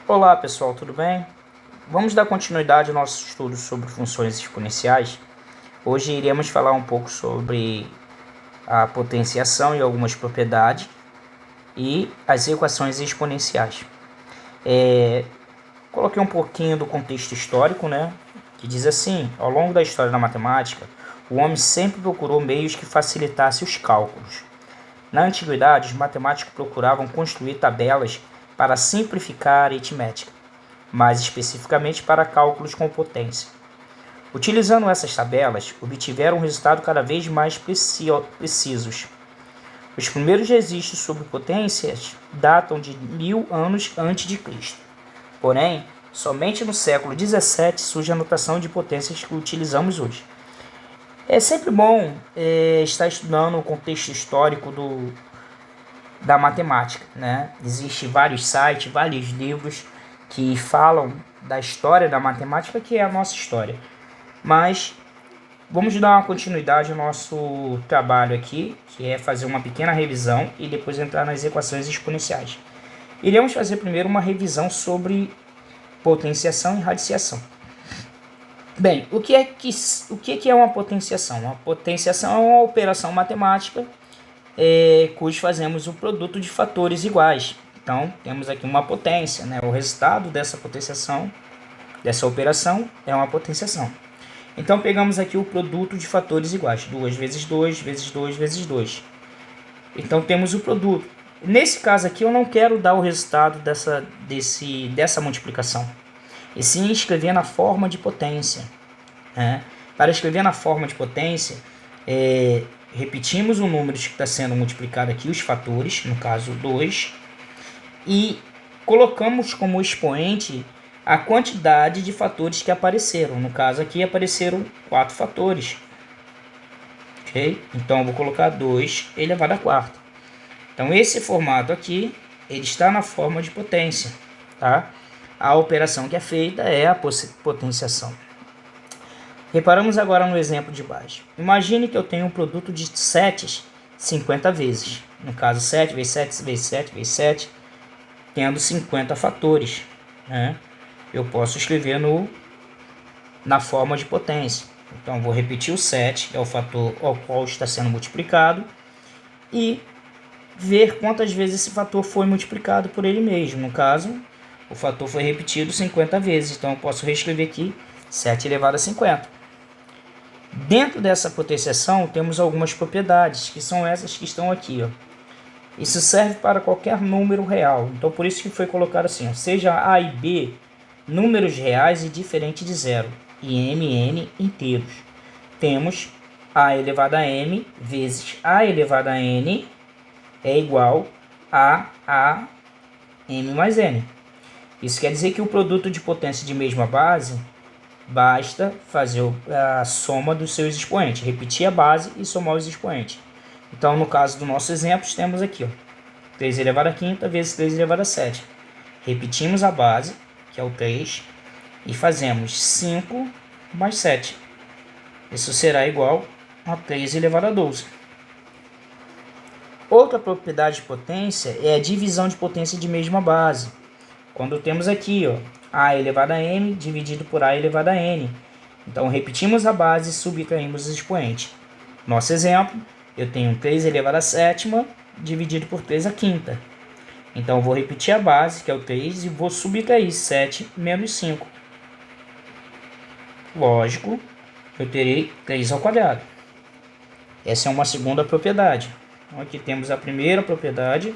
Olá pessoal, tudo bem? Vamos dar continuidade ao nosso estudo sobre funções exponenciais. Hoje iremos falar um pouco sobre a potenciação e algumas propriedades e as equações exponenciais. Coloquei um pouquinho do contexto histórico, que diz assim: ao longo da história da matemática, o homem sempre procurou meios que facilitassem os cálculos. Na antiguidade, os matemáticos procuravam construir tabelas para simplificar a aritmética, mais especificamente para cálculos com potência. Utilizando essas tabelas, obtiveram um resultado cada vez mais precisos. Os primeiros registros sobre potências datam de 1000 anos antes de Cristo. Porém, somente no século XVII surge a notação de potências que utilizamos hoje. É sempre bom estar estudando o contexto histórico da matemática, Existem vários sites, vários livros que falam da história da matemática, que é a nossa história. Mas vamos dar uma continuidade ao nosso trabalho aqui, que é fazer uma pequena revisão e depois entrar nas equações exponenciais. Iremos fazer primeiro uma revisão sobre potenciação e radiciação. Bem, o que é uma potenciação? Uma potenciação é uma operação matemática cujo fazemos o produto de fatores iguais. Então, temos aqui uma potência, O resultado dessa potenciação, dessa operação, é uma potenciação. Então, pegamos aqui o produto de fatores iguais. 2 vezes 2, vezes 2, vezes 2. Então, temos o produto. Nesse caso aqui, eu não quero dar o resultado dessa multiplicação, e sim escrever na forma de potência. Para escrever na forma de potência, repetimos o número que está sendo multiplicado aqui, os fatores, no caso 2, e colocamos como expoente a quantidade de fatores que apareceram. No caso aqui apareceram 4 fatores. Okay? Então eu vou colocar 2 elevado a quarta. Então esse formato aqui, ele está na forma de potência. Tá? A operação que é feita é a potenciação. Reparamos agora no exemplo de baixo. Imagine que eu tenho um produto de setes 50 vezes. No caso, 7 vezes 7 vezes 7 vezes 7, tendo 50 fatores. Eu posso escrever na forma de potência. Então, vou repetir o 7, que é o fator ao qual está sendo multiplicado, e ver quantas vezes esse fator foi multiplicado por ele mesmo. No caso, o fator foi repetido 50 vezes. Então, eu posso reescrever aqui 7 elevado a 50. Dentro dessa potenciação temos algumas propriedades, que são essas que estão aqui. Isso serve para qualquer número real. Então por isso que foi colocado assim, seja A e B números reais e diferentes de zero, e m inteiros. Temos A elevado a m vezes A elevado a n é igual a m mais n. Isso quer dizer que o produto de potência de mesma base basta fazer a soma dos seus expoentes, repetir a base e somar os expoentes. Então, no caso do nosso exemplo, temos aqui 3 elevado a quinta vezes 3 elevado a 7. Repetimos a base, que é o 3, e fazemos 5 mais 7. Isso será igual a 3 elevado a 12. Outra propriedade de potência é a divisão de potência de mesma base. Quando temos aqui, A elevado a m dividido por A elevado a n. Então, repetimos a base e subtraímos os expoentes. Nosso exemplo, eu tenho 3 elevado a sétima dividido por 3 a quinta. Então, eu vou repetir a base, que é o 3, e vou subtrair 7 menos 5. Lógico, eu terei 3 ao quadrado. Essa é uma segunda propriedade. Então, aqui temos a primeira propriedade,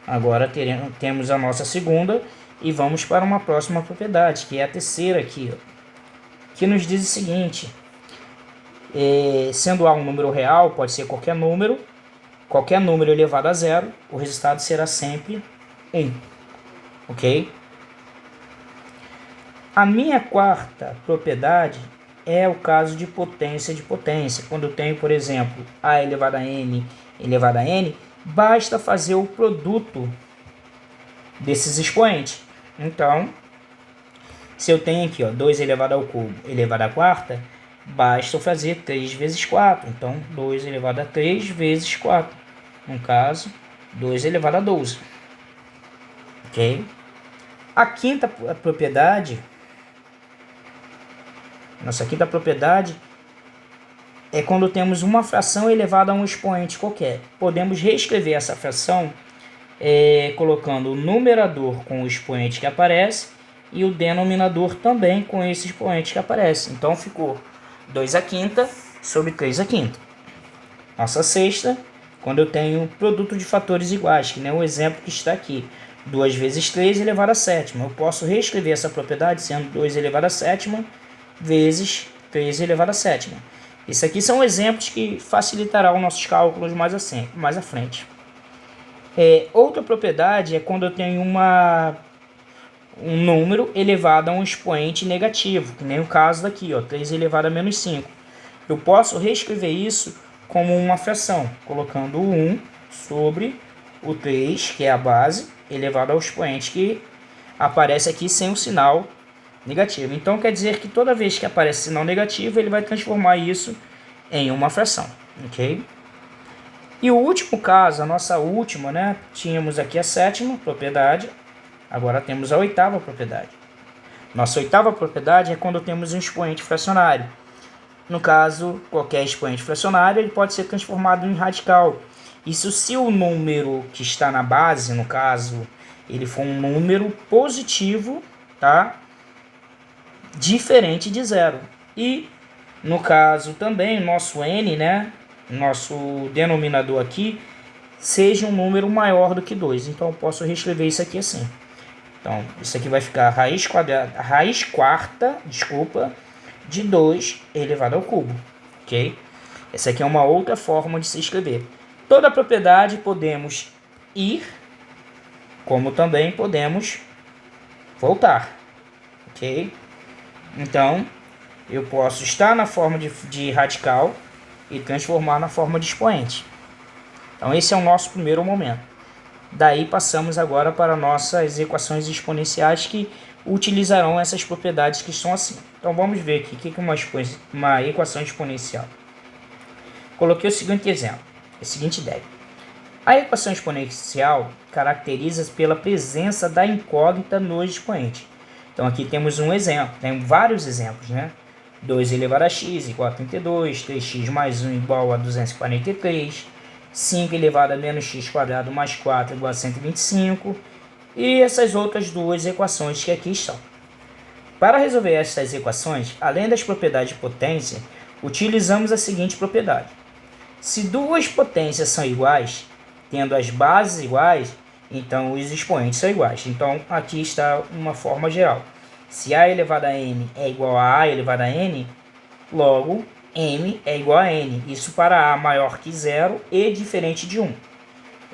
Agora temos a nossa segunda e vamos para uma próxima propriedade, que é a terceira aqui, que nos diz o seguinte: sendo A um número real, pode ser qualquer número elevado a zero, o resultado será sempre 1. Ok? A minha quarta propriedade é o caso de potência de potência. Quando eu tenho, por exemplo, A elevado a m elevado a n, basta fazer o produto desses expoentes. Então, se eu tenho aqui 2 elevado ao cubo elevado à quarta, basta fazer 3 vezes 4. Então, 2 elevado a 3 vezes 4. No caso, 2 elevado a 12. ok? A quinta propriedade, nossa quinta propriedade é quando temos uma fração elevada a um expoente qualquer. Podemos reescrever essa fração colocando o numerador com o expoente que aparece e o denominador também com esse expoente que aparece. Então ficou 2/5 sobre 3/5. Nossa sexta, quando eu tenho produto de fatores iguais, que nem o exemplo que está aqui. 2 vezes 3 elevado à sétima. Eu posso reescrever essa propriedade sendo 2 elevado à sétima vezes 3 elevado à sétima. Isso aqui são exemplos que facilitarão nossos cálculos mais à frente. Outra propriedade é quando eu tenho um número elevado a um expoente negativo, que nem o caso daqui, 3 elevado a menos 5. Eu posso reescrever isso como uma fração, colocando o 1 sobre o 3, que é a base, elevado ao expoente, que aparece aqui sem o sinal negativo. Então quer dizer que toda vez que aparece sinal negativo, ele vai transformar isso em uma fração, ok? E o último caso, a nossa última, né? Tínhamos aqui a sétima propriedade, agora temos a oitava propriedade. Nossa oitava propriedade é quando temos um expoente fracionário. No caso, qualquer expoente fracionário ele pode ser transformado em radical. Isso se o número que está na base, no caso, ele for um número positivo, tá? Diferente de zero. E no caso também, nosso n, né? Nosso denominador aqui, seja um número maior do que 2. Então eu posso reescrever isso aqui assim. Então, isso aqui vai ficar raiz quarta, de 2 elevado ao cubo, ok? Essa aqui é uma outra forma de se escrever. Toda propriedade podemos ir, como também podemos voltar, ok? Então, eu posso estar na forma de radical e transformar na forma de expoente. Então, esse é o nosso primeiro momento. Daí passamos agora para nossas equações exponenciais que utilizarão essas propriedades que são assim. Então vamos ver aqui o que é uma equação exponencial. Coloquei o seguinte exemplo, a seguinte ideia. A equação exponencial caracteriza-se pela presença da incógnita no expoente. Então aqui temos um exemplo, tem vários exemplos, né? 2 elevado a x igual a 32, 3x mais 1 igual a 243, 5 elevado a menos x quadrado mais 4 igual a 125, e essas outras duas equações que aqui estão. Para resolver estas equações, além das propriedades de potência, utilizamos a seguinte propriedade. Se duas potências são iguais, tendo as bases iguais, então os expoentes são iguais. Então aqui está uma forma geral. Se a elevado a m é igual a elevado a n, logo m é igual a n. Isso para a maior que 0 e diferente de 1.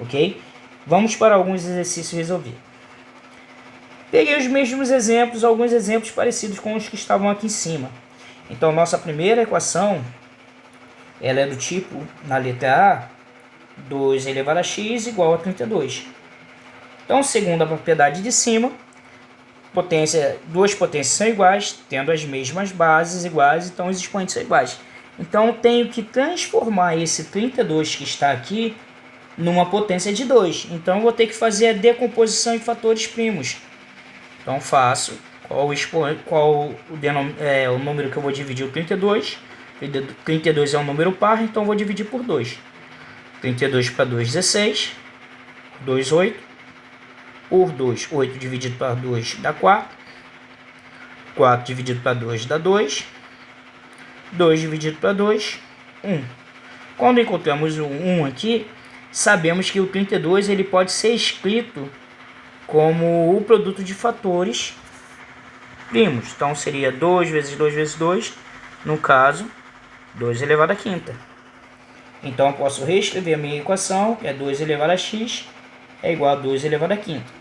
Ok? Vamos para alguns exercícios resolver. Peguei os mesmos exemplos, alguns exemplos parecidos com os que estavam aqui em cima. Então, nossa primeira equação, ela é do tipo, na letra A, 2 elevado a x igual a 32. Então, segundo a propriedade de cima, duas potências são iguais, tendo as mesmas bases iguais, então os expoentes são iguais. Então, eu tenho que transformar esse 32 que está aqui numa potência de 2. Então, eu vou ter que fazer a decomposição em fatores primos. Então, faço qual o número que eu vou dividir o 32. 32 é um número par, então eu vou dividir por 2. 32 para 2, 16. 2, 8. Por 2, 8 dividido para 2 dá 4. 4 dividido para 2 dá 2. 2 dividido para 2, 1. Quando encontramos o 1 aqui, sabemos que o 32 ele pode ser escrito como o produto de fatores primos. Então seria 2 vezes 2 vezes 2, no caso, 2 elevado a quinta. Então eu posso reescrever a minha equação, que é 2 elevado a x é igual a 2 elevado a quinta.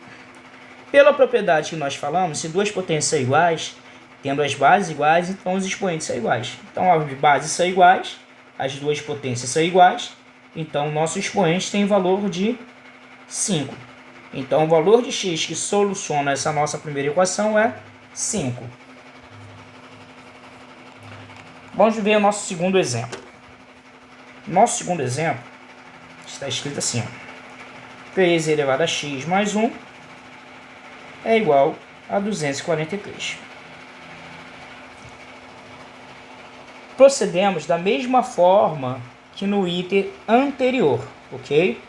Pela propriedade que nós falamos, se duas potências são iguais, tendo as bases iguais, então os expoentes são iguais. Então as bases são iguais, as duas potências são iguais, então o nosso expoente tem valor de 5. Então o valor de x que soluciona essa nossa primeira equação é 5. Vamos ver o nosso segundo exemplo. Nosso segundo exemplo está escrito assim, 3 elevado a x mais 1 é igual a 243. Procedemos da mesma forma que no item anterior, ok?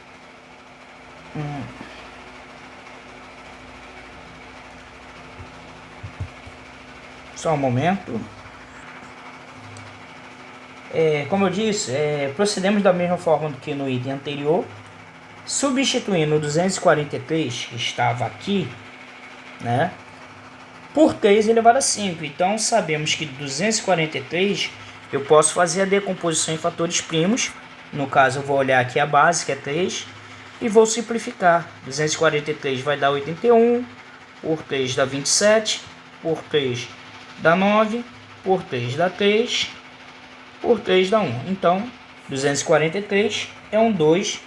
Só um momento. Como eu disse, procedemos da mesma forma que no item anterior, substituindo o 243, que estava aqui, né, por 3 elevado a 5. Então, sabemos que 243 eu posso fazer a decomposição em fatores primos. No caso, eu vou olhar aqui a base, que é 3, e vou simplificar. 243 vai dar 81, por 3 dá 27, por 3 dá 9, por 3 dá 3, por 3 dá 1. Então, 243 é um 2,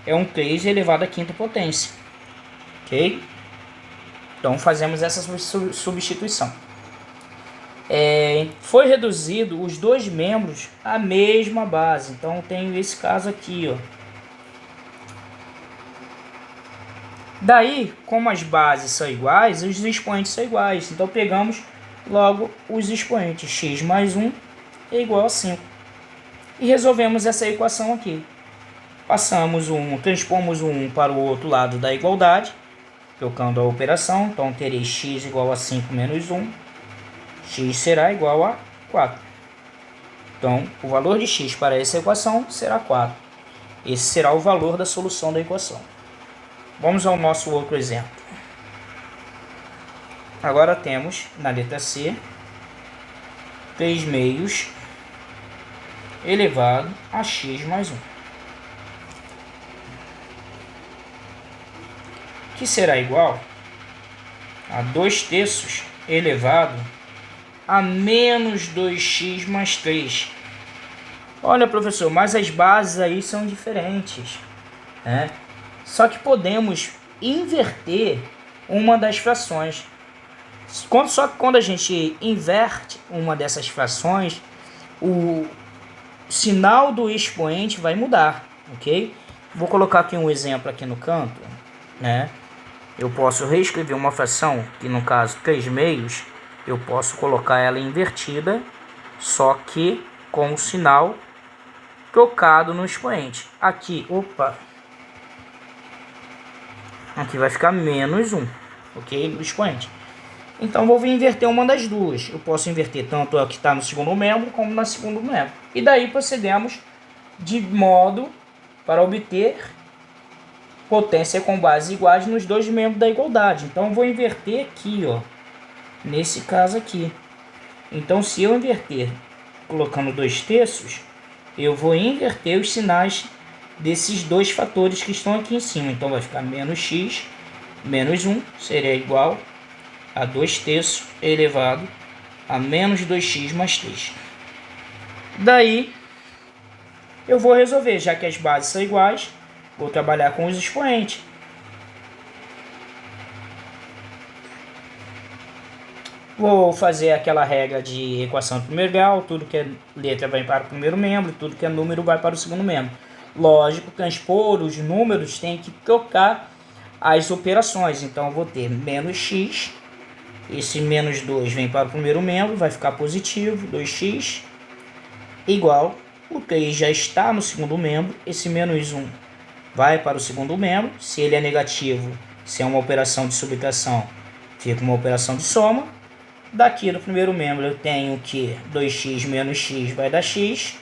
é um 3 elevado à quinta potência. Ok? Então, fazemos essa substituição. Foi reduzido os dois membros à mesma base. Então, tenho esse caso aqui, ó. Daí, como as bases são iguais, os expoentes são iguais. Então, pegamos logo os expoentes. X mais 1 é igual a 5. E resolvemos essa equação aqui. Passamos transpomos o 1 para o outro lado da igualdade, trocando a operação. Então, terei x igual a 5 menos 1. X será igual a 4. Então, o valor de x para essa equação será 4. Esse será o valor da solução da equação. Vamos ao nosso outro exemplo. Agora temos, na letra C, 3 meios elevado a x mais 1. Que será igual a 2 terços elevado a menos 2x mais 3. Olha, professor, mas as bases aí são diferentes, né? Só que podemos inverter uma das frações. Só que quando a gente inverte uma dessas frações, o sinal do expoente vai mudar, ok? Vou colocar aqui um exemplo aqui no canto, né? Eu posso reescrever uma fração, que no caso 3 meios, eu posso colocar ela invertida, só que com o sinal trocado no expoente. Aqui vai ficar menos 1, ok? No expoente. Então, vou inverter uma das duas. Eu posso inverter tanto a que está no segundo membro, como no segundo membro. E daí procedemos de modo para obter potência com bases iguais nos dois membros da igualdade. Então, vou inverter aqui, ó, nesse caso aqui. Então, se eu inverter colocando 2 terços, eu vou inverter os sinais desses dois fatores que estão aqui em cima. Então, vai ficar menos x menos 1 seria igual a 2 terços elevado a menos 2x mais 3. Daí, eu vou resolver, já que as bases são iguais, vou trabalhar com os expoentes. Vou fazer aquela regra de equação de primeiro grau, tudo que é letra vai para o primeiro membro, tudo que é número vai para o segundo membro. Lógico, transpor os números tem que trocar as operações. Então, eu vou ter menos x, esse menos 2 vem para o primeiro membro, vai ficar positivo, 2x, igual, o 3 já está no segundo membro, esse menos 1 vai para o segundo membro, se ele é negativo, se é uma operação de subtração, fica uma operação de soma. Daqui do primeiro membro eu tenho que 2x menos x vai dar x,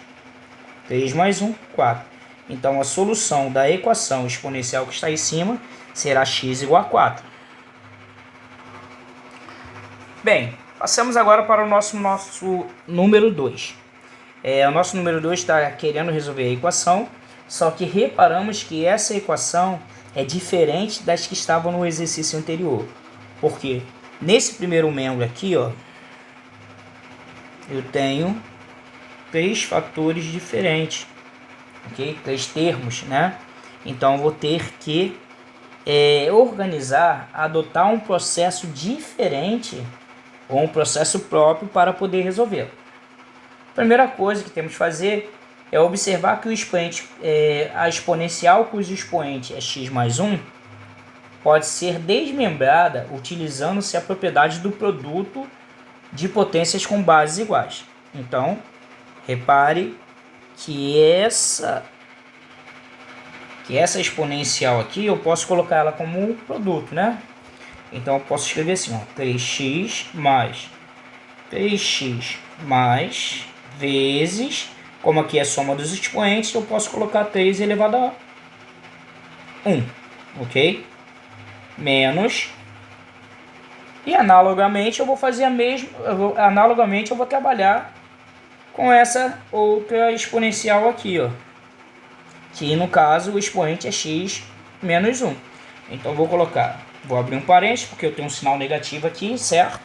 3 mais 1, 4. Então a solução da equação exponencial que está em cima será x igual a 4. Bem, passamos agora para o nosso número 2. O nosso número 2 está querendo resolver a equação, só que reparamos que essa equação é diferente das que estavam no exercício anterior. Por quê? Nesse primeiro membro aqui, ó, eu tenho 3 fatores diferentes, ok? 3 termos, né? Então, eu vou ter que organizar, adotar um processo diferente ou um processo próprio para poder resolver. Primeira coisa que temos que fazer é observar que o expoente, a exponencial cujo expoente é x mais 1, pode ser desmembrada utilizando-se a propriedade do produto de potências com bases iguais. Então, repare que essa exponencial aqui, eu posso colocar ela como produto, né? Então, eu posso escrever assim, ó, 3x mais 3x mais vezes, como aqui é a soma dos expoentes, eu posso colocar 3 elevado a 1, ok? Menos, e analogamente eu vou fazer analogamente eu vou trabalhar com essa outra exponencial aqui, ó, que no caso o expoente é x menos 1. Então vou abrir um parênteses, porque eu tenho um sinal negativo aqui, certo?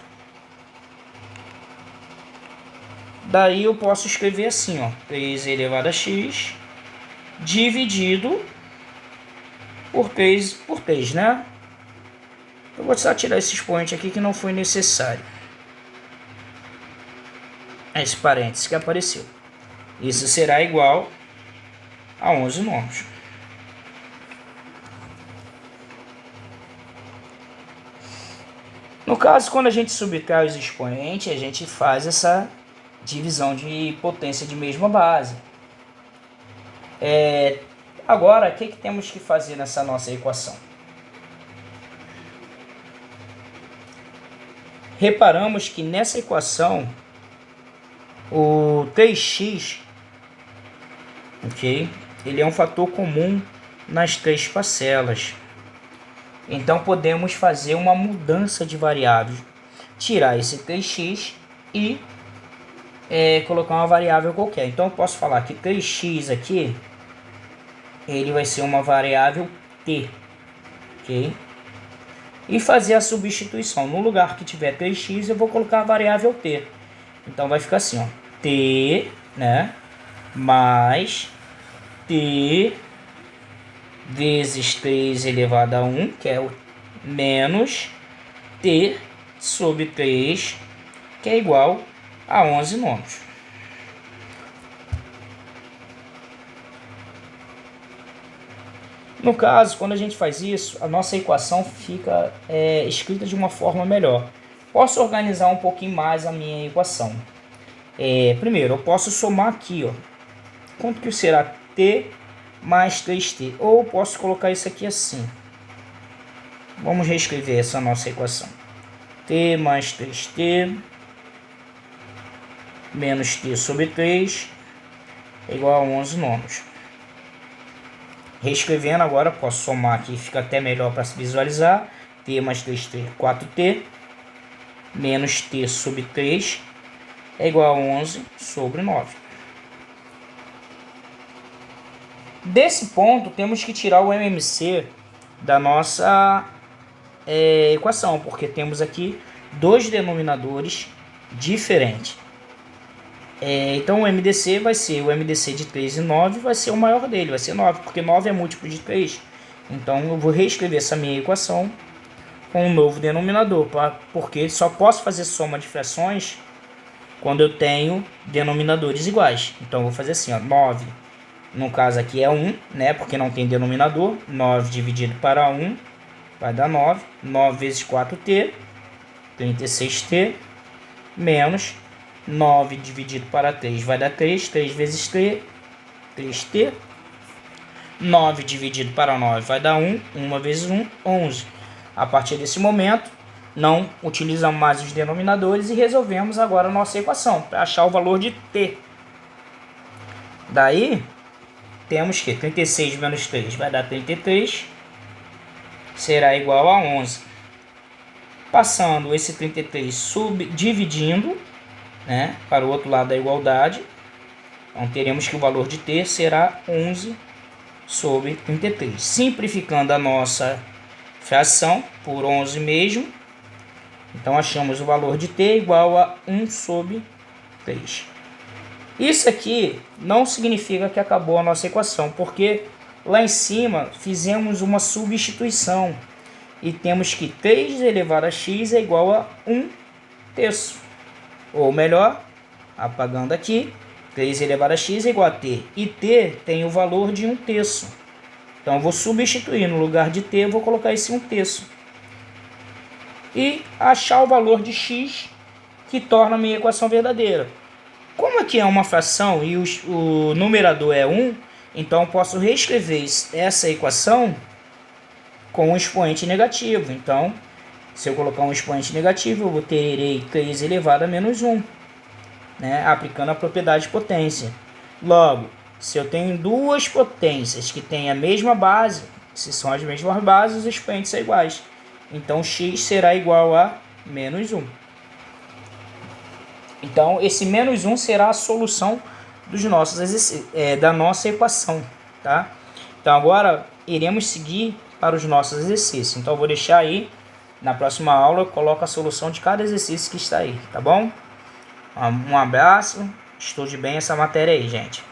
Daí eu posso escrever assim, ó, 3 elevado a x dividido por 3, né? Eu vou só tirar esse expoente aqui que não foi necessário. Esse parênteses que apareceu. Isso será igual a 11 nonos. No caso, quando a gente subtrai os expoentes, a gente faz essa divisão de potência de mesma base. Agora, o que temos que fazer nessa nossa equação? Reparamos que nessa equação, o 3x, ok? Ele é um fator comum nas três parcelas. Então, podemos fazer uma mudança de variável. Tirar esse 3x e colocar uma variável qualquer. Então, eu posso falar que 3x aqui, ele vai ser uma variável t, ok? E fazer a substituição. No lugar que tiver 3x, eu vou colocar a variável t. Então, vai ficar assim, ó, t, né, mais t vezes 3 elevado a 1, que é o menos t sobre 3, que é igual a 11 nonos. No caso, quando a gente faz isso, a nossa equação fica escrita de uma forma melhor. Posso organizar um pouquinho mais a minha equação. Primeiro, eu posso somar aqui, ó, quanto que será t mais 3t. Ou posso colocar isso aqui assim. Vamos reescrever essa nossa equação. T mais 3t menos t sobre 3 é igual a 11 nonos. Reescrevendo agora, posso somar aqui, fica até melhor para se visualizar. T mais 3t, 4t, menos t sobre 3 é igual a 11 sobre 9. Desse ponto, temos que tirar o MMC da nossa equação, porque temos aqui dois denominadores diferentes. Então o MDC vai ser o MDC de 3 e 9, vai ser o maior dele, vai ser 9, porque 9 é múltiplo de 3. Então eu vou reescrever essa minha equação com um novo denominador, porque só posso fazer soma de frações quando eu tenho denominadores iguais. Então eu vou fazer assim, ó, 9, no caso aqui é 1, né, porque não tem denominador. 9 dividido para 1 vai dar 9. 9 vezes 4t, 36t, menos 9 dividido para 3 vai dar 3. 3 vezes 3, 3t. 9 dividido para 9 vai dar 1. 1 vezes 1, 11. A partir desse momento, não utilizamos mais os denominadores e resolvemos agora a nossa equação para achar o valor de t. Daí, temos que 36 menos 3 vai dar 33, será igual a 11. Passando esse 33 dividindo, né, para o outro lado da igualdade, então teremos que o valor de t será 11 sobre 33. Simplificando a nossa fração por 11 mesmo, então achamos o valor de t igual a 1 sobre 3. Isso aqui não significa que acabou a nossa equação, porque lá em cima fizemos uma substituição e temos que 3 elevado a x é igual a 1 terço. Ou melhor, apagando aqui, 3 elevado a x é igual a t. E t tem o valor de 1 terço. Então eu vou substituir, no lugar de t, eu vou colocar esse 1/3. E achar o valor de x que torna a minha equação verdadeira. Como aqui é uma fração e o numerador é 1, então eu posso reescrever essa equação com um expoente negativo. Então, se eu colocar um expoente negativo, eu terei 3 elevado a menos 1, né? Aplicando a propriedade de potência. Logo, se eu tenho duas potências que têm a mesma base, se são as mesmas bases, os expoentes são iguais. Então, x será igual a menos 1. Então, esse menos 1 será a solução dos da nossa equação. Tá? Então, agora iremos seguir para os nossos exercícios. Então, eu vou deixar aí, na próxima aula, eu coloco a solução de cada exercício que está aí. Tá bom? Um abraço, estude bem essa matéria aí, gente.